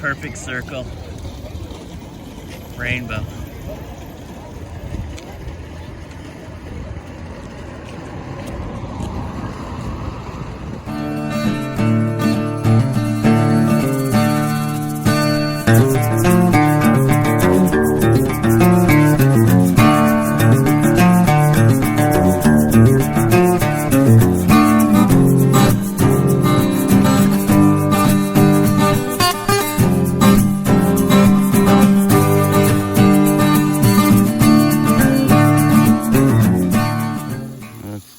Perfect circle. Rainbow.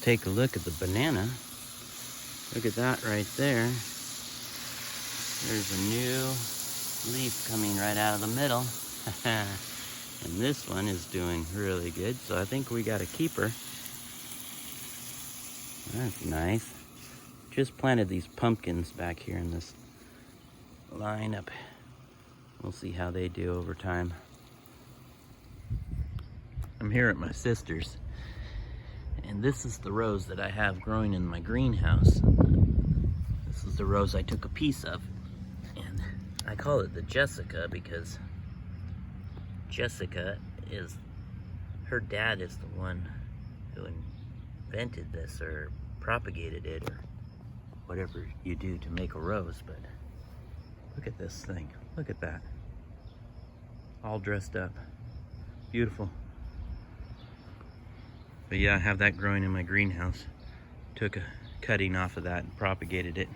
Take a look at the banana. Look at that right there. There's a new leaf coming right out of the middle. And this one is doing really good, so I think we got a keeper. That's nice. Just planted these pumpkins back here in this lineup. We'll see how they do over time. I'm here at my sister's. And this is the rose that I have growing in my greenhouse. This is the rose I took a piece of. And I call it the Jessica because Jessica is, her dad is the one who invented this or propagated it or whatever you do to make a rose. But look at this thing. Look at that. All dressed up. Beautiful. But yeah, I have that growing in my greenhouse. Took a cutting off of that and propagated it.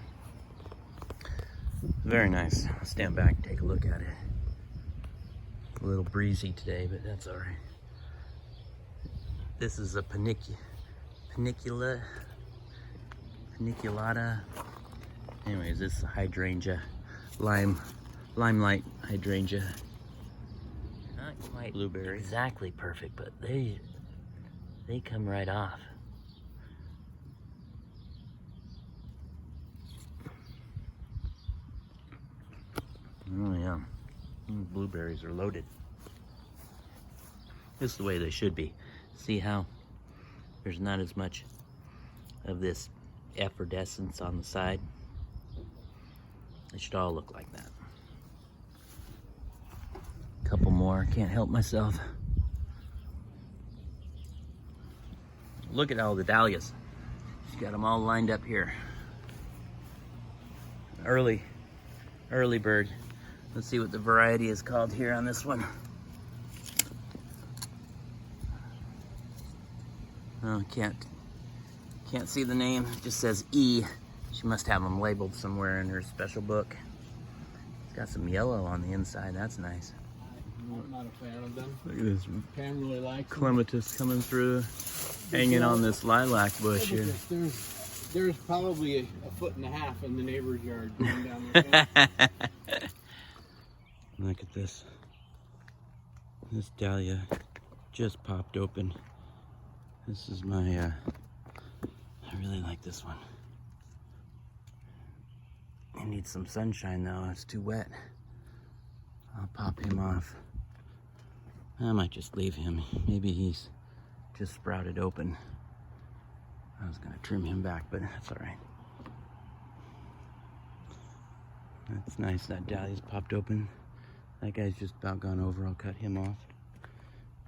Very nice. I'll stand back and take a look at it. A little breezy today, but that's all right. This is a paniculata. Anyways, this is a hydrangea, limelight hydrangea. Not quite blueberry. Exactly perfect, but they come right off. Oh yeah, blueberries are loaded. This is the way they should be. See how there's not as much of this effervescence on the side? They should all look like that. A couple more, can't help myself. Look at all the dahlias. She's got them all lined up here. Early bird. Let's see what the variety is called here on this one. Oh, can't see the name. It just says E. She must have them labeled somewhere in her special book. It's got some yellow on the inside. That's nice. I'm not a fan of them. Look at this. Pam really likes clematis coming through, hanging on this lilac bush here. There's probably a foot and a half in the neighbor's yard going down there. Look at this. This dahlia just popped open. This is my, I really like this one. It needs some sunshine though, it's too wet. I'll pop him off. I might just leave him. Maybe he's just sprouted open. I was gonna trim him back, but that's all right. That's nice, that dahlia's popped open. That guy's just about gone over, I'll cut him off.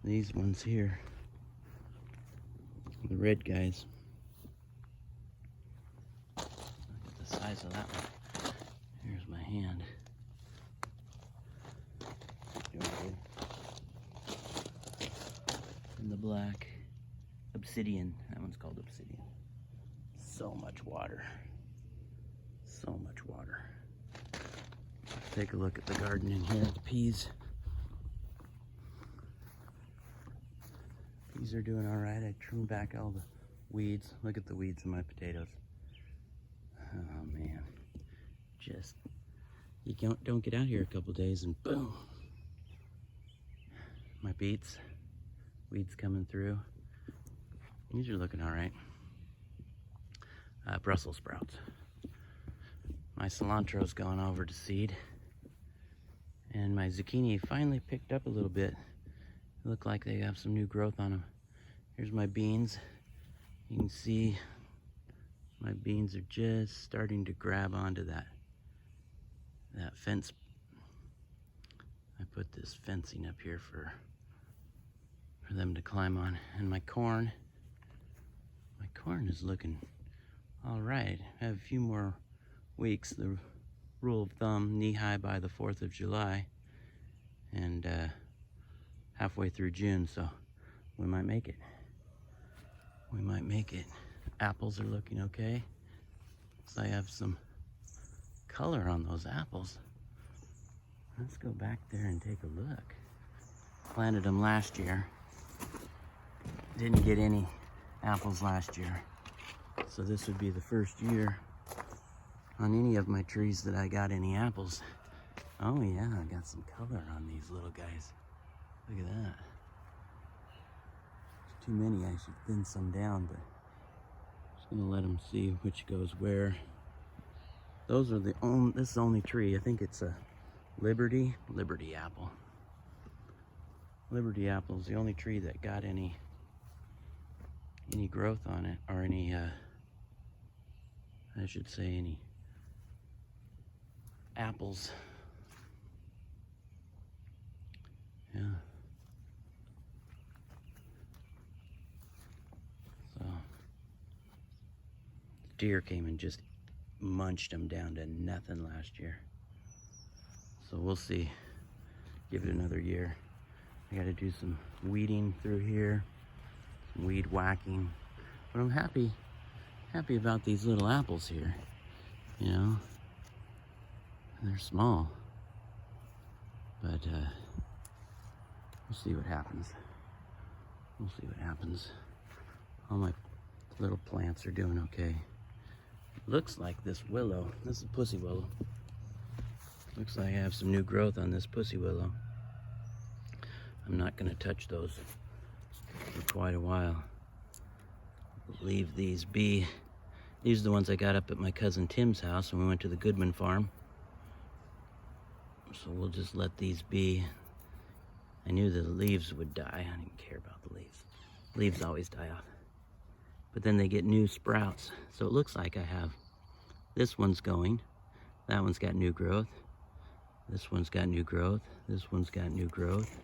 These ones here, the red guys. Look at the size of that one. Here's my hand. And the black obsidian. That one's called obsidian. So much water. So much water. Take a look at the garden in here. The peas. Peas are doing all right. I trimmed back all the weeds. Look at the weeds in my potatoes. Oh man, just you don't get out here a couple days and boom. My beets, weeds coming through. These are looking all right. Brussels sprouts. My cilantro's gone over to seed. And my zucchini finally picked up a little bit. They look like they have some new growth on them. Here's my beans. You can see my beans are just starting to grab onto that fence put this fencing up here for them to climb on. And my corn is looking all right. I have a few more weeks. The rule of thumb, knee-high by the 4th of July, and halfway through June, so we might make it. We might make it. Apples are looking okay. So I have some color on those apples. Let's go back there and take a look. Planted them last year. Didn't get any apples last year. So this would be the first year on any of my trees that I got any apples. Oh yeah, I got some color on these little guys. Look at that. There's too many, I should thin some down, but I'm just gonna let them see which goes where. Those are the only, this is the only tree. I think it's a Liberty apple. Liberty apple is the only tree that got any growth on it, or any, I should say, any apples. Yeah. So, deer came and just munched them down to nothing last year. So we'll see. Give it another year. I got to do some weeding through here, some weed whacking. But I'm happy about these little apples here. You know, they're small, but we'll see what happens. We'll see what happens. All my little plants are doing okay. Looks like this willow, this is a pussy willow. Looks like I have some new growth on this pussy willow. I'm not gonna touch those for quite a while. Leave these be. These are the ones I got up at my cousin Tim's house when we went to the Goodman farm. So we'll just let these be. I knew the leaves would die. I didn't care about the leaves. Leaves always die off. But then they get new sprouts. So it looks like I have, this one's going, that one's got new growth, this one's got new growth, this one's got new growth.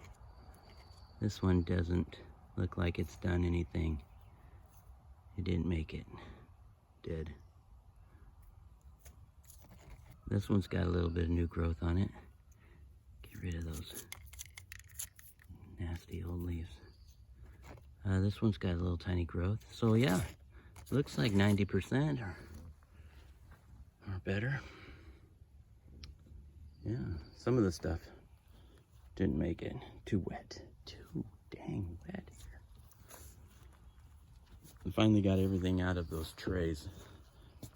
This one doesn't look like it's done anything. It didn't make it. Did. This one's got a little bit of new growth on it. Get rid of those nasty old leaves. This one's got a little tiny growth. So yeah, looks like 90% or better. Yeah, some of the stuff didn't make it. Too wet. Too dang wet here. I finally got everything out of those trays.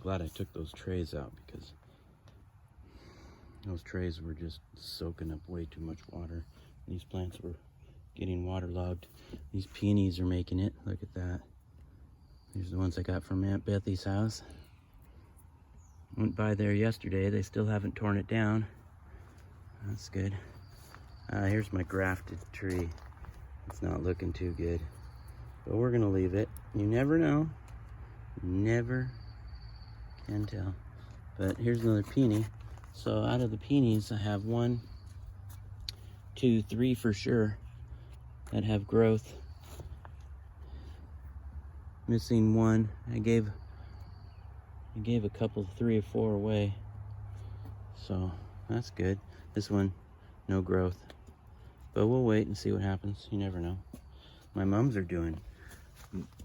Glad I took those trays out because those trays were just soaking up way too much water. These plants were getting waterlogged. These peonies are making it. Look at that. These are the ones I got from Aunt Bethy's house. Went by there yesterday. They still haven't torn it down. That's good. Here's my grafted tree. It's not looking too good, but we're gonna leave it. You never know. Never can tell. But here's another peony. So out of the peonies, I have 1, 2, 3 for sure that have growth. Missing 1. I gave a couple, 3 or 4 away. So that's good. This one, no growth. But we'll wait and see what happens. You never know. My mums are doing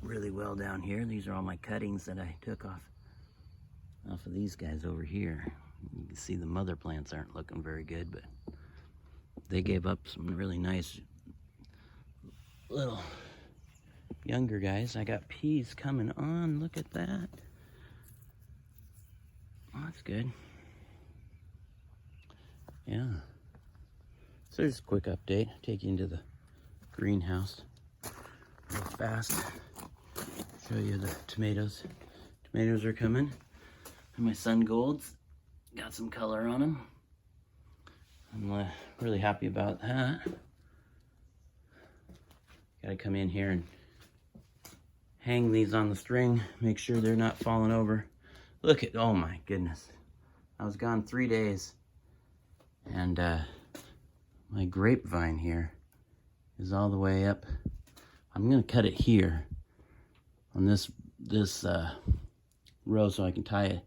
really well down here. These are all my cuttings that I took off of these guys over here. You can see the mother plants aren't looking very good, but they gave up some really nice little younger guys. I got peas coming on. Look at that. Oh, that's good. Yeah. So just a quick update. Take you into the greenhouse real fast. Show you the tomatoes. Tomatoes are coming. And my sun golds got some color on them. I'm really happy about that. Gotta come in here and hang these on the string, make sure they're not falling over. Look at, oh my goodness. I was gone 3 days and my grapevine here is all the way up. I'm gonna cut it here on this row so I can tie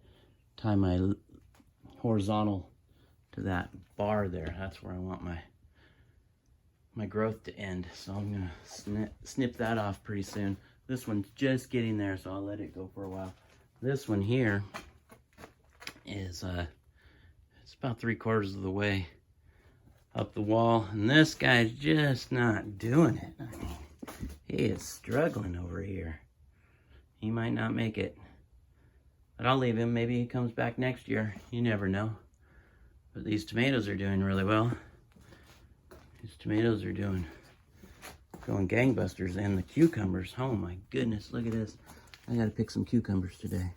my horizontal to that bar there. That's where I want my growth to end. So I'm gonna snip that off pretty soon. This one's just getting there, so I'll let it go for a while. This one here is it's about 3/4 of the way up the wall, and this guy's just not doing it. I mean, he is struggling over here. He might not make it, but I'll leave him. Maybe he comes back next year. You never know. But these tomatoes are doing really well. These tomatoes are going gangbusters, and the cucumbers. Oh my goodness, look at this. I gotta pick some cucumbers today.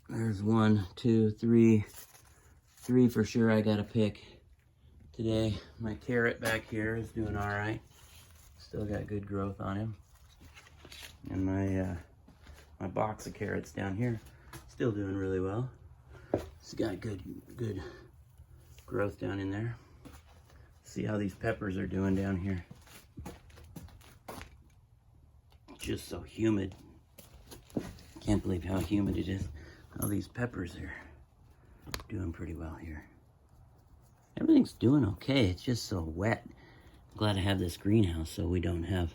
There's 1, 2, 3 for sure I gotta pick today. My carrot back here is doing all right. Still got good growth on him. And my box of carrots down here, still doing really well. It's got good growth down in there. See how these peppers are doing down here. Just so humid. Can't believe how humid it is. All these peppers are doing pretty well here. Everything's doing okay. It's just so wet. I'm glad I have this greenhouse so we don't have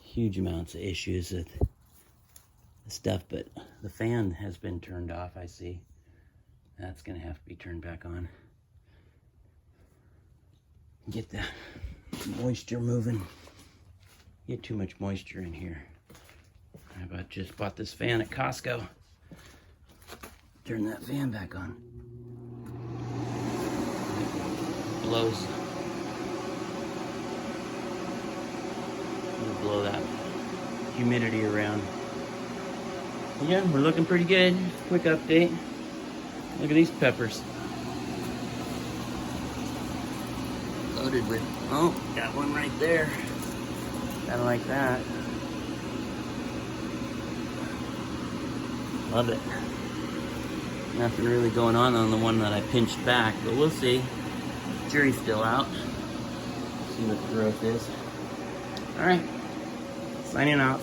huge amounts of issues with the stuff, but the fan has been turned off, I see. That's gonna have to be turned back on. Get the moisture moving. Get too much moisture in here. I just bought this fan at Costco. Turn that fan back on. It blows. It'll blow that humidity around. Yeah, we're looking pretty good. Quick update. Look at these peppers. Loaded with, oh, got one right there. Kinda like that. Love it. Nothing really going on the one that I pinched back, but we'll see. Jury's still out. See what the growth is. All right, signing off.